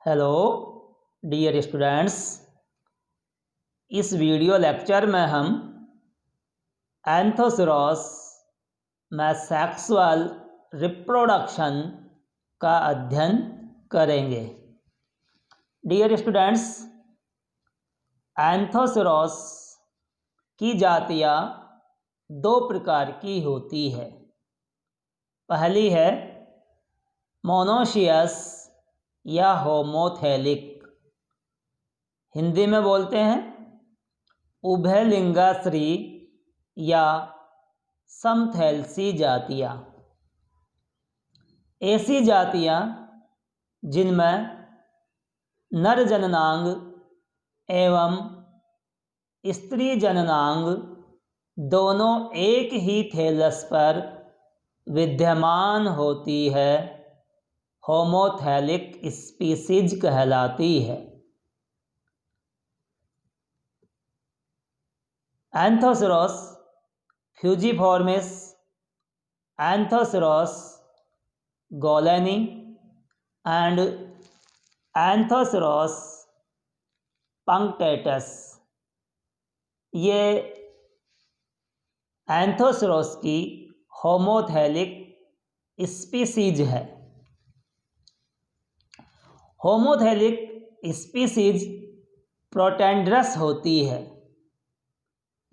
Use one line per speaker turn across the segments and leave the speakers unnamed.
Hello dear students, इस video lecture में हम एंथोसेरॉस में सेक्सुअल रिप्रोडक्शन का अध्ययन करेंगे। डियर स्टूडेंट्स, एंथोसेरॉस की जातियाँ दो प्रकार की होती है। पहली है मोनोशियस या होमोथैलिक, हिंदी में बोलते हैं उभयलिंगाश्री या समथैलसी जातियाँ। ऐसी जातियाँ जिनमें नर जननांग एवं स्त्री जननांग दोनों एक ही थैलस पर विद्यमान होती है, होमोथैलिक स्पीसीज कहलाती है। एंथोसेरॉस फ्यूजिफॉर्मिस, एंथोसेरॉस गोलेनी एंड एंथोसेरॉस पंक्टेटस, ये एंथोसेरॉस की होमोथैलिक स्पीसीज है। होमोथैलिक स्पीसीज प्रोटेंडरस होती है,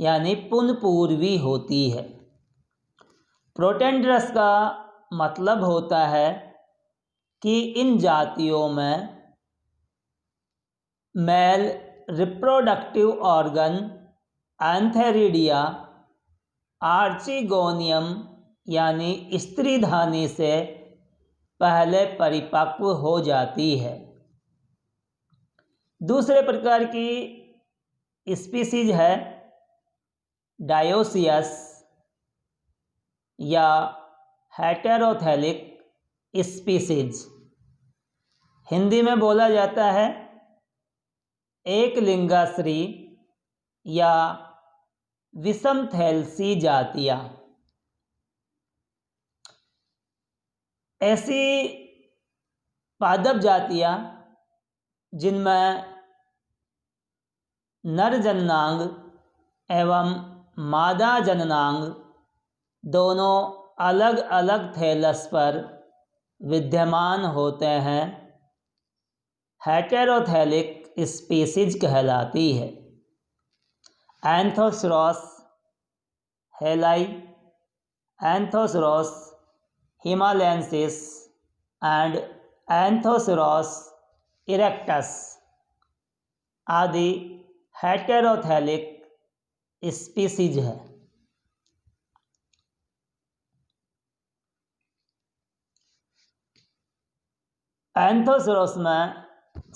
यानी पुनपूर्वी होती है। प्रोटेंडरस का मतलब होता है कि इन जातियों में male reproductive organ antheridia archegonium यानी स्त्रीधानी से पहले परिपक्व हो जाती है। दूसरे प्रकार की स्पीसीज है डायोसियस या हेटेरोथैलिक स्पीसीज, हिंदी में बोला जाता है एक लिंगाश्री या विषमथैलसी जातियाँ। ऐसी पादप जातियाँ जिनमें नर जननांग एवं मादा जननांग दोनों अलग अलग थैलस पर विद्यमान होते हैं, हेटेरोथैलिक स्पीसीज कहलाती है। एंथोसेरॉस हेलाई, एंथोसेरॉस हिमालयंसिस एंड एंथोसेरॉस इरेक्टस आदि हेटेरोथैलिक स्पीसीज है। एंथोसेरॉस में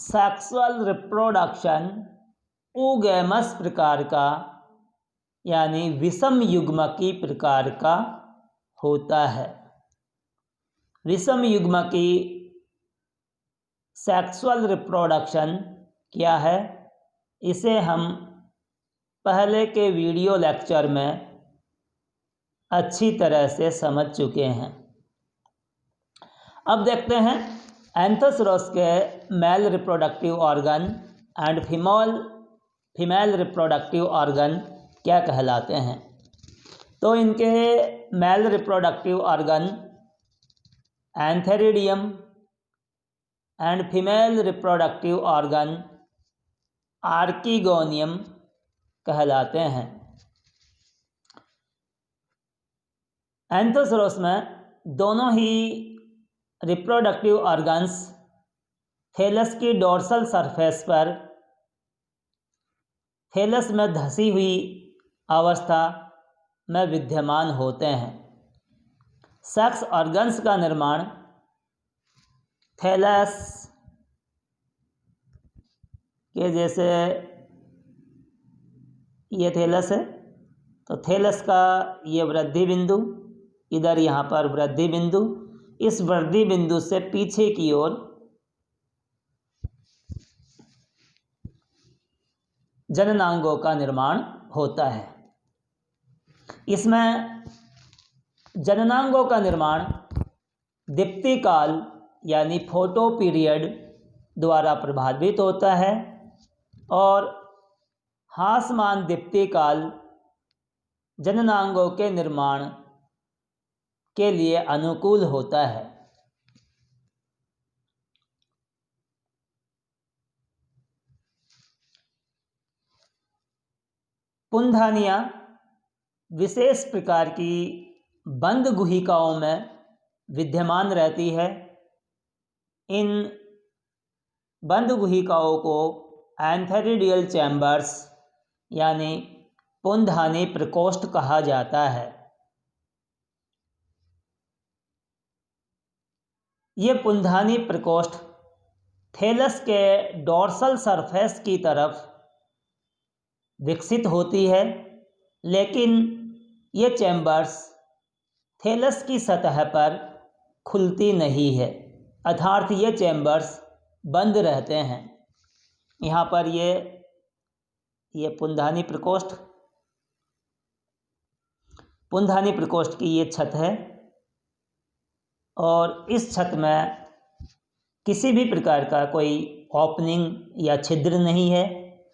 सेक्सुअल रिप्रोडक्शन oogamous प्रकार का यानी विषम युग्मकी प्रकार का होता है। विषम युग्मकी सेक्सुअल रिप्रोडक्शन क्या है, इसे हम पहले के वीडियो लेक्चर में अच्छी तरह से समझ चुके हैं। अब देखते हैं एंथोसेरॉस के male reproductive organ and female reproductive organ क्या कहलाते हैं। तो इनके male reproductive organ antheridium and female reproductive organ archegonium कहलाते हैं। एंथोसेरॉस में दोनों ही रिप्रोडक्टिव ऑर्गन्स थैलस की डोर्सल सरफेस पर थैलस में धसी हुई अवस्था में विद्यमान होते हैं। सेक्स ऑर्गन्स का निर्माण थैलस के जैसे ये थैलस है, तो थैलस का ये वृद्धि बिंदु, इधर यहाँ पर वृद्धि बिंदु, इस वृद्धि बिंदु से पीछे की ओर जननांगों का निर्माण होता है। इसमें जननांगों का निर्माण दीप्ति काल यानी फोटो पीरियड द्वारा प्रभावित होता है और हासमान दीप्ति काल जननांगों के निर्माण के लिए अनुकूल होता है। पुंधानियाँ विशेष प्रकार की बंद गुहिकाओं में विद्यमान रहती है। इन बंद गुहिकाओं को एंथेरिडियल चैम्बर्स यानी पुंधानी प्रकोष्ठ कहा जाता है। ये पुंधानी प्रकोष्ठ थैलस के डोर्सल सरफेस की तरफ विकसित होती है, लेकिन ये चैम्बर्स थैलस की सतह पर खुलती नहीं है, अर्थात ये चैम्बर्स बंद रहते हैं। यहाँ पर ये पुंधानी प्रकोष्ठ की ये छत है और इस छत में किसी भी प्रकार का कोई ओपनिंग या छिद्र नहीं है,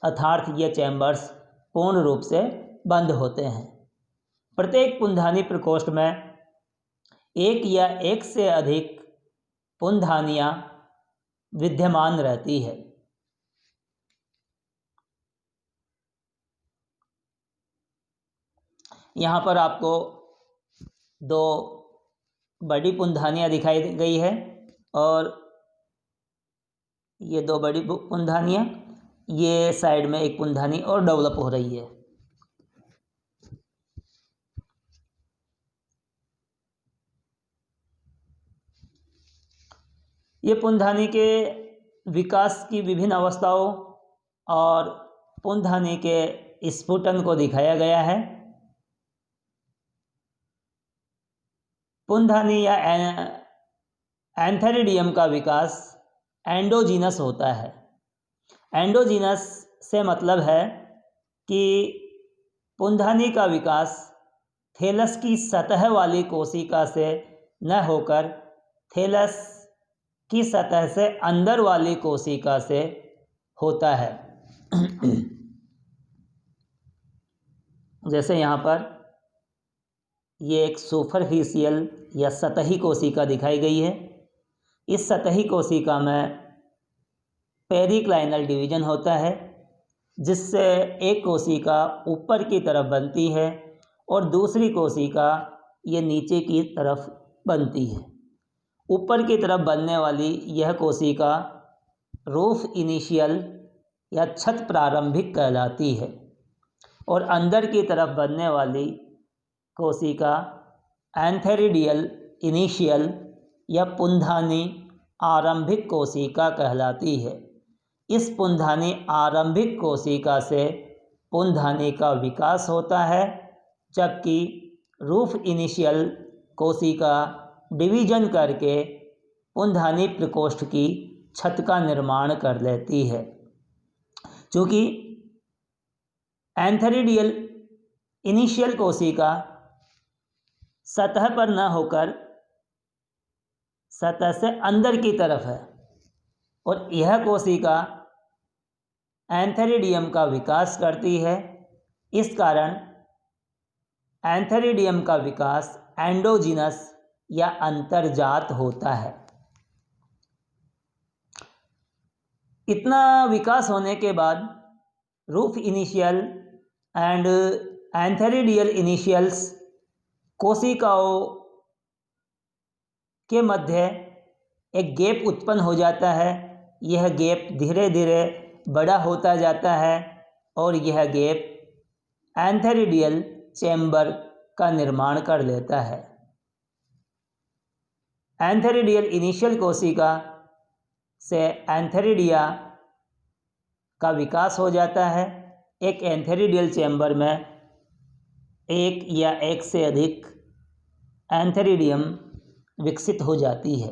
अर्थात ये चैम्बर्स पूर्ण रूप से बंद होते हैं। प्रत्येक पुंधानी प्रकोष्ठ में एक या एक से अधिक पुंधानियाँ विद्यमान रहती है। यहाँ पर आपको दो बड़ी पुंधानियाँ दिखाई गई है और ये दो बड़ी पुंधानियाँ, ये साइड में एक पुंधानी और डेवलप हो रही है। ये पुंधानी के विकास की विभिन्न अवस्थाओं और पुंधानी के स्फुटन को दिखाया गया है। पुंधानी या एंथेरिडियम का विकास एंडोजीनस होता है। एंडोजीनस से मतलब है कि पुंधानी का विकास थैलस की सतह वाली कोशिका से न होकर थैलस की सतह से अंदर वाली कोशिका से होता है। जैसे यहाँ पर ये एक सुपरफिशियल या सतही कोशिका दिखाई गई है। इस सतही कोशिका में पेरिक्लाइनल डिवीजन होता है, जिससे एक कोशिका ऊपर की तरफ बनती है और दूसरी कोशिका ये नीचे की तरफ बनती है। ऊपर की तरफ बनने वाली यह कोशिका रूफ इनिशियल या छत प्रारंभिक कहलाती है और अंदर की तरफ बनने वाली कोशिका एंथेरिडियल इनिशियल या पुंधानी आरंभिक कोशिका कहलाती है। इस पुंधानी आरंभिक कोशिका से पुंधानी का विकास होता है, जबकि रूफ इनिशियल कोशिका डिवीजन करके पुंधानी प्रकोष्ठ की छत का निर्माण कर लेती है। चूँकि एंथेरिडियल इनिशियल कोशिका सतह पर न होकर सतह से अंदर की तरफ है और यह कोशिका एंथेरिडियम का विकास करती है, इस कारण एंथेरिडियम का विकास एंडोजीनस या अंतर्जात होता है। इतना विकास होने के बाद roof initial and antheridial initials कोशिकाओं के मध्य एक गैप उत्पन्न हो जाता है। यह गैप धीरे धीरे बड़ा होता जाता है और यह गैप एंथेरिडियल चैम्बर का निर्माण कर लेता है। एंथेरिडियल इनिशियल कोशिका से एंथेरिडिया का विकास हो जाता है। एक एंथेरिडियल चैम्बर में एक या एक से अधिक एंथेरिडियम विकसित हो जाती है।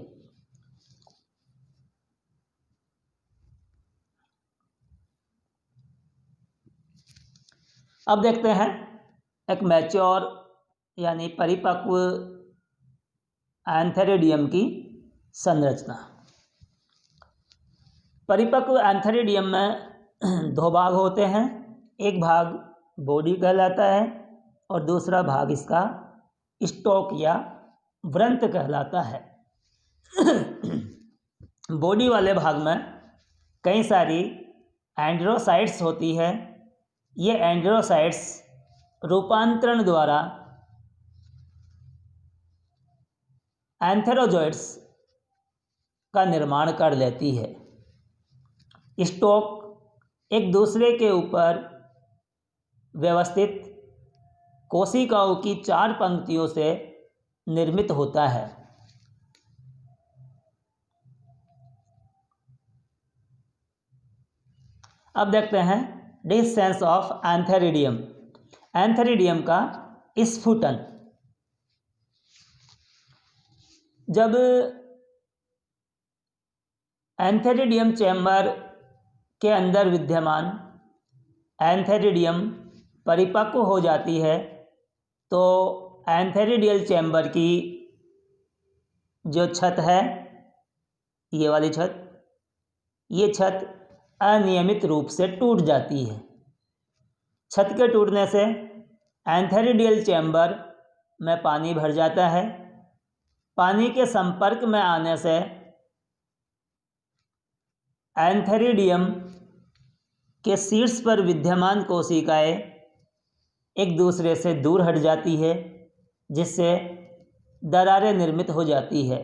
अब देखते हैं एक मैच्योर यानी परिपक्व एंथेरिडियम की संरचना। परिपक्व एंथेरिडियम में दो भाग होते हैं। एक भाग बॉडी कहलाता है और दूसरा भाग इसका स्टॉक या व्रंत कहलाता है। बॉडी वाले भाग में कई सारी एंड्रोसाइट्स होती है। ये एंड्रोसाइट्स रूपांतरण द्वारा एंथेरोजोइड्स का निर्माण कर लेती है। स्टॉक एक दूसरे के ऊपर व्यवस्थित कोशिकाओं की 4 पंक्तियों से निर्मित होता है। अब देखते हैं डिस्टेंस ऑफ एंथेरिडियम। एंथेरिडियम का स्फुटन। जब एंथेरिडियम चैम्बर के अंदर विद्यमान एंथेरिडियम परिपक्व हो जाती है तो एंथेरिडियल चैम्बर की जो छत है, ये वाली छत, ये छत अनियमित रूप से टूट जाती है। छत के टूटने से एंथेरिडियल चैम्बर में पानी भर जाता है। पानी के संपर्क में आने से एंथेरिडियम के शीर्ष पर विद्यमान कोशिकाएं एक दूसरे से दूर हट जाती है, जिससे दरारें निर्मित हो जाती है।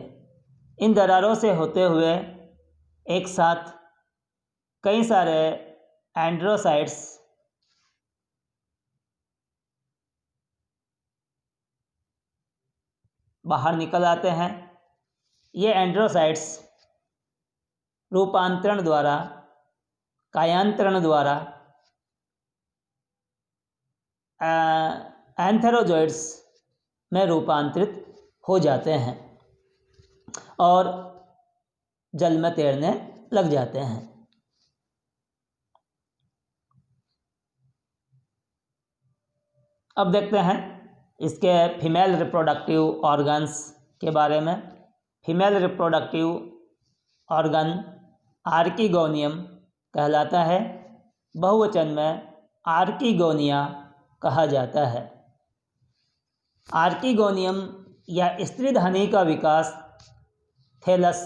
इन दरारों से होते हुए एक साथ कई सारे एंड्रोसाइट्स बाहर निकल आते हैं। ये एंड्रोसाइट्स रूपांतरण द्वारा, कायांतरण द्वारा एंथेरोजोइड्स में रूपांतरित हो जाते हैं और जल में तैरने लग जाते हैं। अब देखते हैं इसके फीमेल रिप्रोडक्टिव ऑर्गन्स के बारे में। फीमेल रिप्रोडक्टिव ऑर्गन आर्किगोनियम कहलाता है। बहुवचन में आर्किगोनिया कहा जाता है। आर्किगोनियम या स्त्रीधानी का विकास थैलस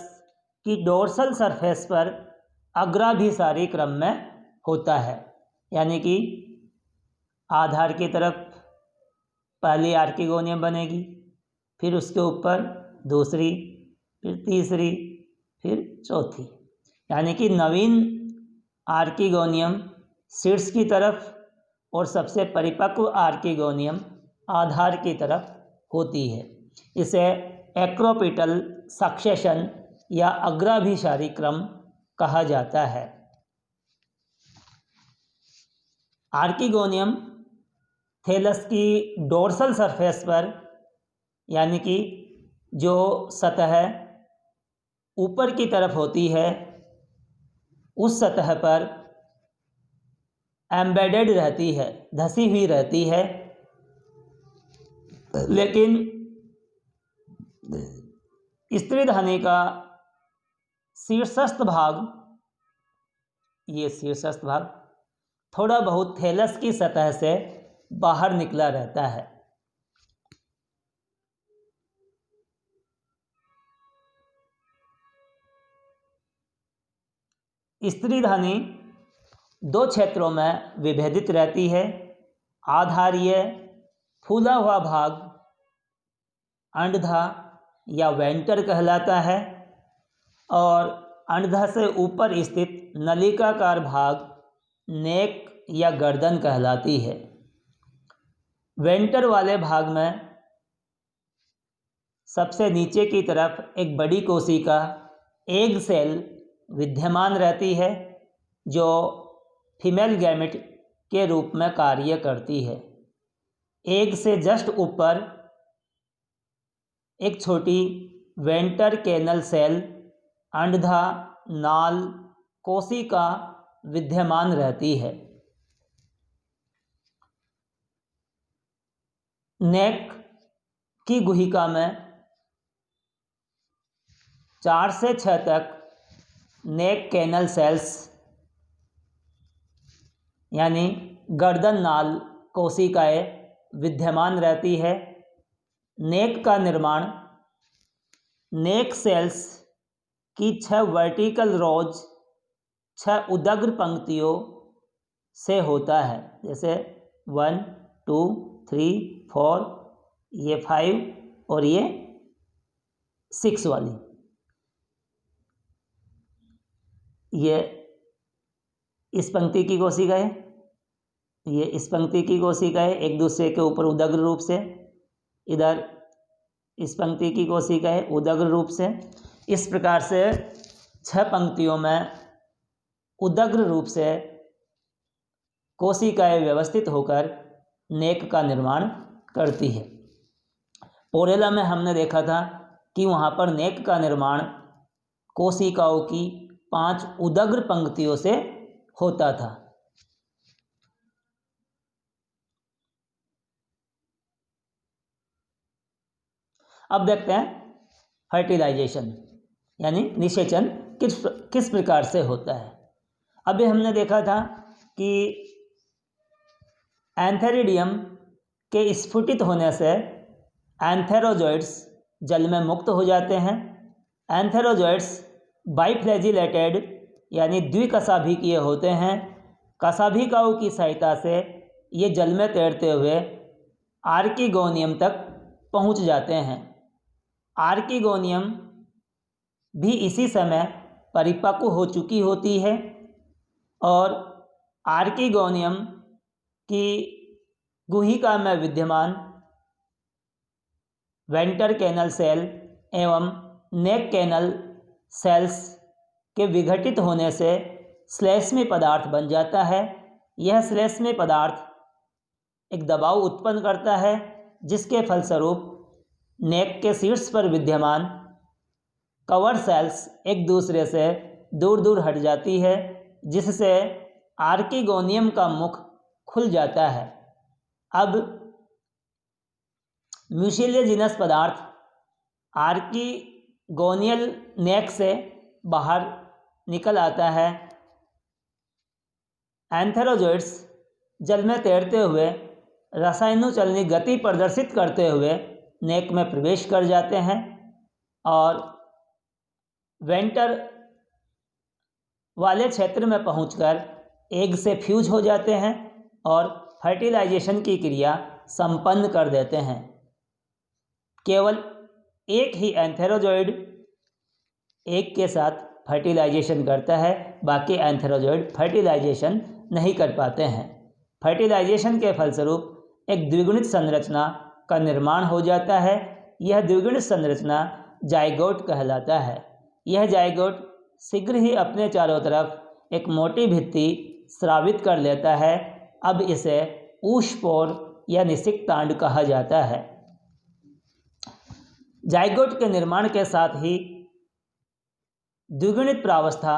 की डोर्सल सरफेस पर अग्राभिसारी क्रम में होता है। यानी कि आधार की तरफ पहली आर्किगोनियम बनेगी, फिर उसके ऊपर दूसरी, फिर तीसरी, फिर चौथी। यानी कि नवीन आर्किगोनियम शीर्ष की तरफ और सबसे परिपक्व आर्किगोनियम आधार की तरफ होती है। इसे एक्रोपिटल सक्सेशन या अग्राभिसारी क्रम कहा जाता है। आर्किगोनियम थैलस की डोर्सल सरफेस पर, यानी कि जो सतह ऊपर की तरफ होती है, उस सतह पर एम्बेडेड रहती है, धसी हुई रहती है। लेकिन स्त्रीधानी का शीर्षस्थ भाग, ये शीर्षस्थ भाग थोड़ा बहुत थैलस की सतह से बाहर निकला रहता है। स्त्रीधानी 2 क्षेत्रों में विभेदित रहती है। आधारीय फूला हुआ भाग अंडधा या वेंटर कहलाता है और अंडधा से ऊपर स्थित नलिकाकार भाग नेक या गर्दन कहलाती है। वेंटर वाले भाग में सबसे नीचे की तरफ एक बड़ी कोशिका एग सेल विद्यमान रहती है, जो फीमेल गैमेट के रूप में कार्य करती है। एग से जस्ट ऊपर एक छोटी वेंटर केनल सेल अंडधा नाल कोशिका विद्यमान रहती है। नेक की गुहिका में 4 से 6 तक नेक कैनल सेल्स यानी गर्दन नाल कोशिकाएं विद्यमान रहती है। नेक का निर्माण नेक सेल्स की 6 वर्टिकल रोज 6 उदग्र पंक्तियों से होता है, जैसे 1 2 3 4, ये 5 और ये 6 वाली। ये इस पंक्ति की कोशिकाएं, ये इस पंक्ति की कोशिकाएं एक दूसरे के ऊपर उदग्र रूप से, इधर इस पंक्ति की कोशिकाएं उदग्र रूप से। इस प्रकार से 6 पंक्तियों में उदग्र रूप से कोशिकाएं व्यवस्थित होकर नेक का निर्माण करती है। पोरेला में हमने देखा था कि वहाँ पर नेक का निर्माण कोशिकाओं की 5 उदग्र पंक्तियों से होता था। अब देखते हैं फर्टिलाइजेशन यानी निषेचन किस प्रकार से होता है। अभी हमने देखा था कि एंथेरिडियम के स्फुटित होने से एंथेरोजोइड्स जल में मुक्त हो जाते हैं। एंथेरोजोइड्स बाइफ्लैजिलेटेड यानी द्विकशाभिकीय होते हैं। कशाभिकाओं की सहायता से ये जल में तैरते हुए आर्किगोनियम तक पहुंच जाते हैं। आर्किगोनियम भी इसी समय परिपक्व हो चुकी होती है और आर्किगोनियम की गुहिका में विद्यमान वेंटर कैनल सेल एवं नेक कैनल सेल्स के विघटित होने से श्लेष्मी पदार्थ बन जाता है। यह श्लेष्मी पदार्थ एक दबाव उत्पन्न करता है, जिसके फलस्वरूप नेक के शीर्ष पर विद्यमान कवर सेल्स एक दूसरे से दूर दूर हट जाती है, जिससे आर्किगोनियम का मुख खुल जाता है। अब म्यूसिलिएजिनस पदार्थ आर्किगोनियल नेक से बाहर निकल आता है। एंथेरोजोइड्स जल में तैरते हुए रसायनोचलनी गति प्रदर्शित करते हुए नेक में प्रवेश कर जाते हैं और वेंटर वाले क्षेत्र में पहुंचकर एग से फ्यूज हो जाते हैं और फर्टिलाइजेशन की क्रिया संपन्न कर देते हैं। केवल एक ही एंथेरोजोइड एग के साथ फर्टिलाइजेशन करता है, बाकी एंथेरोजोइड फर्टिलाइजेशन नहीं कर पाते हैं। फर्टिलाइजेशन के फलस्वरूप एक द्विगुणित संरचना का निर्माण हो जाता है। यह द्विगुणित संरचना जाइगोट कहलाता है। यह जाइगोट शीघ्र ही अपने चारों तरफ एक मोटी भित्ति स्रावित कर लेता है। अब इसे ऊष्पोर या निषिक्तांड कहा जाता है। जाइगोट के निर्माण के साथ ही द्विगुणित प्रावस्था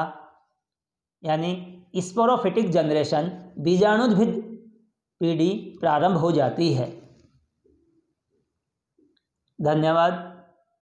यानी स्पोरोफिटिक जनरेशन बीजाणुद्भिद पीढ़ी प्रारंभ हो जाती है। धन्यवाद।